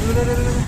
udah.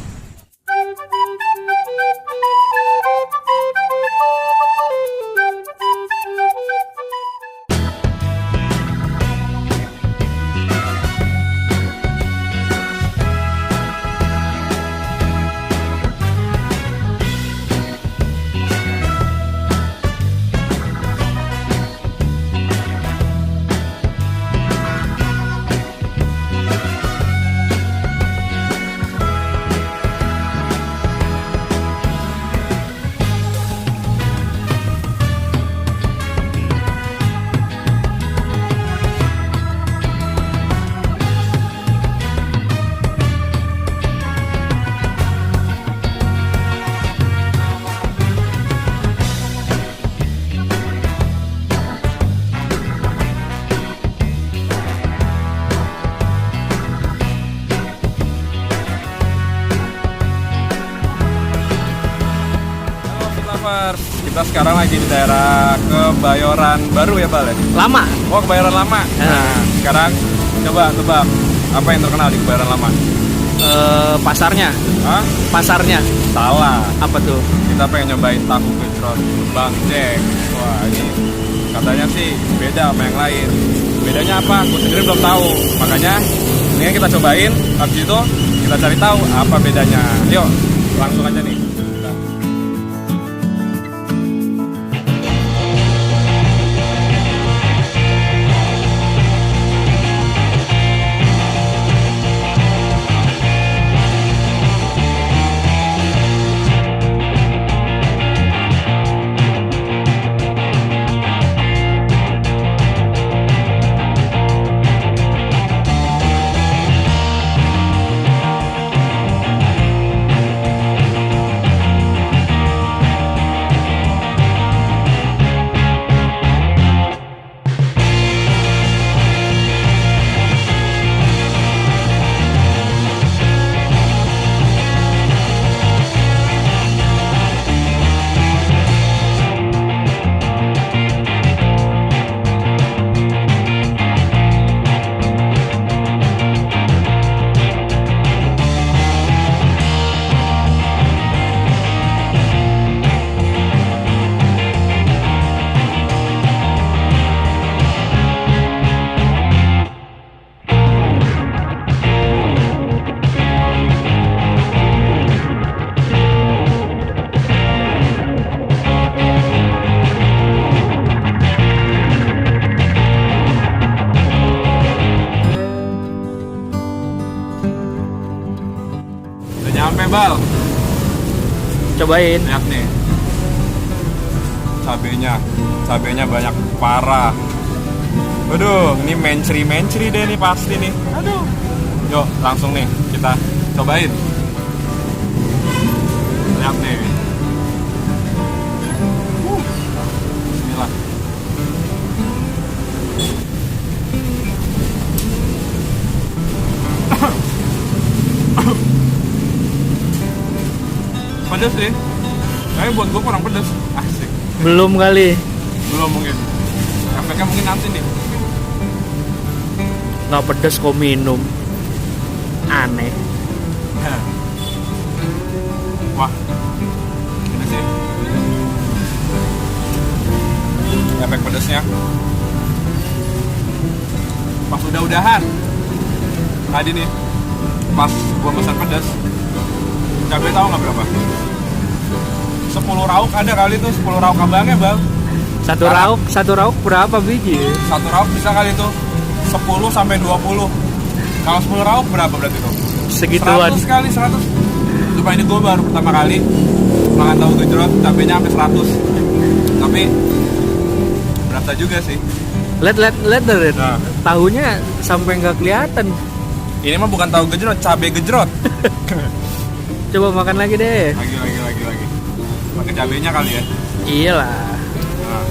Kita sekarang lagi di daerah Kebayoran Baru ya, Bal? Lama. Oh, Kebayoran Lama. Nah, sekarang coba tebak apa yang terkenal di Kebayoran Lama? Pasarnya. Hah? Pasarnya. Salah. Apa tuh? Kita pengen nyobain tahu gejrot Bang Jack. Wah, ini katanya sih beda sama yang lain. Bedanya apa? Aku sendiri belum tahu. Makanya ini kita cobain. Habis itu kita cari tahu apa bedanya. Yuk, langsung aja nih. Nyampe, Bal. Cobain. Lihat nih. Cabenya banyak parah. Waduh, ini mencri deh nih pasti nih. Aduh. Yuk, langsung nih kita cobain. Lihat nih. Bismillah. Pedes sih, tapi buat gue kurang pedes. Asik. Belum kali. Belum mungkin. Efeknya mungkin nanti nih. Nggak pedes kok minum. Aneh. Wah, ini sih efek pedesnya. Pas udah-udahan tadi nih, pas gua pesan pedas, cabai tahu nggak berapa? 10 rauk ada kali tuh, 10 rauk abangnya, Bang. Satu rauk berapa biji? Satu rauk bisa kali tuh 10 sampai 20. Kalau 10 rauk berapa berarti tuh? Segituan. 100 kali 100. Coba ini gue baru pertama kali makan tahu gejrot, cabenya sampai 100. Tapi berasa juga sih. Lihat dari Nah. tahunya sampai nggak kelihatan. Ini mah bukan tahu gejrot, cabai gejrot. Coba makan lagi deh. Lagi. Pakai cabenya kali ya. Iyalah. Nah.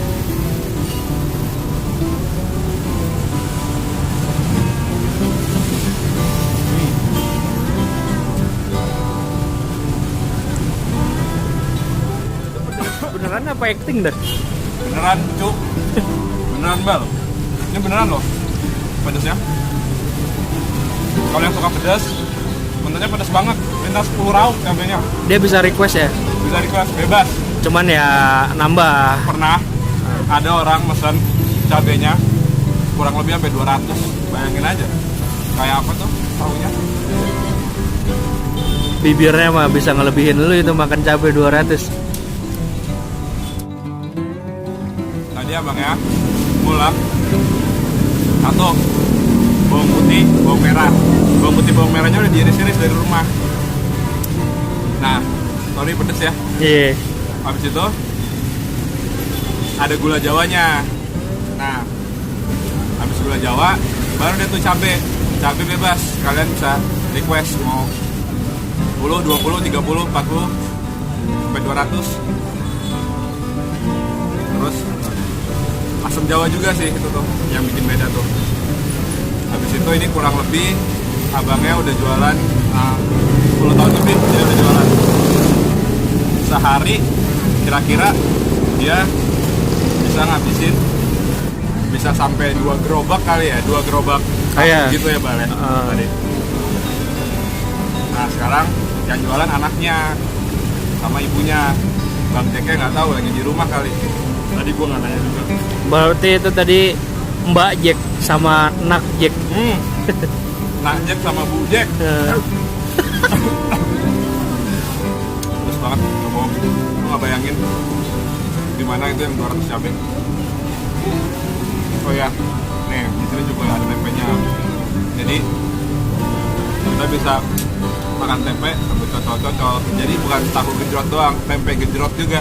Beneran apa acting dah? Beneran, Cuk. Beneran, Bal. Ini beneran loh pedesnya. Kalau yang suka pedas, Kontennya pedas banget, minta 10 rauk cabenya. Dia bisa request ya? Bisa request, bebas. Cuman ya nambah. Pernah ada orang mesen cabenya kurang lebih sampai 200. Bayangin aja. Kayak apa tuh tahunya? Bibirnya mah bisa ngelebihin lu itu makan cabai 200. Tadi abangnya mulak satu bawang putih, bawang merah. Bawang putih, bawang merahnya udah diiris-iris dari rumah. Nah, sorry pedes ya. Iya. Habis itu ada gula jawanya. Nah, habis gula jawa baru deh tuh cabe bebas. Kalian bisa request mau 10, 20, 30, 40 sampai 200. Terus asam jawa juga sih itu tuh yang bikin beda tuh. Habis itu ini kurang lebih abangnya udah jualan 10 tahun lebih dia udah jualan. Sehari kira-kira dia bisa ngabisin bisa sampai 2 gerobak kali ya, 2 gerobak Iya. gitu ya Bal ya tadi. Nah sekarang yang jualan anaknya sama ibunya. Bang Jeknya nggak tahu lagi di rumah kali. Tadi gua nggak nanya juga. Berarti itu tadi Mbak Jack sama Nak Jack. Nak Jack sama Bu Jack. Terus banget, nggak bohong. Lu nggak bayangin di mana itu yang 200 cabai. Oh ya, nih di sini juga ada tempenya. Jadi kita bisa makan tempe sambil cocol-cocol. Jadi bukan tahu gejrot doang, tempe gejrot juga.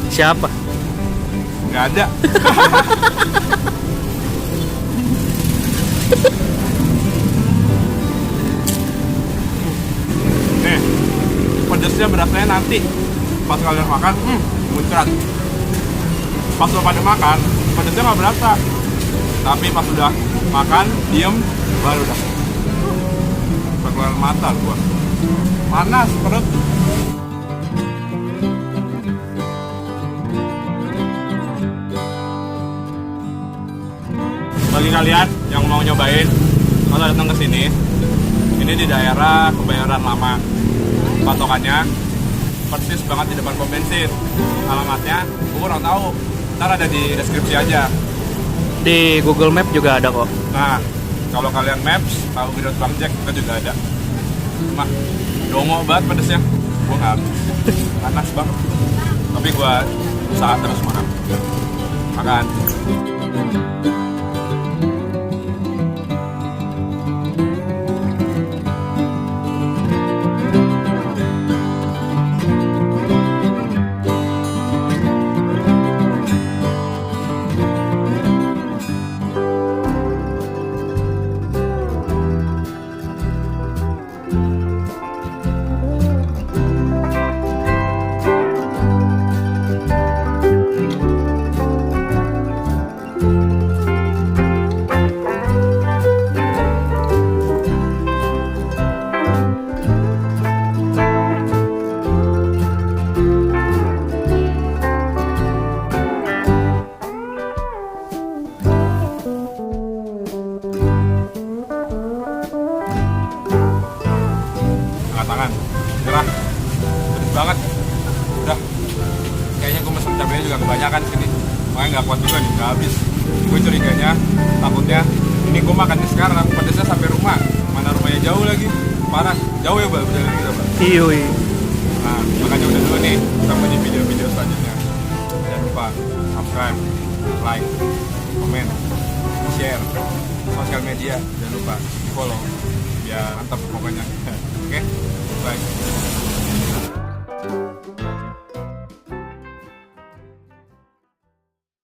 Siapa? Nggak ada. Nih, pedesnya berasanya nanti pas kalian makan, muncrat. Pas lo pada makan, pedesnya nggak berasa. Tapi pas udah makan, diem, baru dah. Keluar mata gua. Panas perut. Bagi kalian yang mau nyobain, kalau datang ke sini, ini di daerah Kebayoran Lama. Patokannya persis banget di depan pom bensin. Alamatnya gue kurang tahu. Ntar ada di deskripsi aja. Di Google Map juga ada kok. Nah, kalau kalian maps tahu Gejrot Bang Jack itu juga ada. Mah, dongo banget pedesnya. Gue nggak panas banget. Tapi gue usaha terus makan. Makan. Tangan nyerah pedes banget. Udah kayaknya gue mesen cabenya juga kebanyakan sini, makanya nggak kuat juga nih, nggak habis. Gue curiganya takutnya ini gue makannya sekarang pedesnya sampai rumah, mana rumahnya jauh lagi, parah jauh ya Bal, berjalan kita Bal. Iya. Nah makanya udah dulu nih, sampai di video-video selanjutnya. Jangan lupa subscribe, like, komen, share, sosial media jangan lupa di follow biar mantap pokoknya. Oke?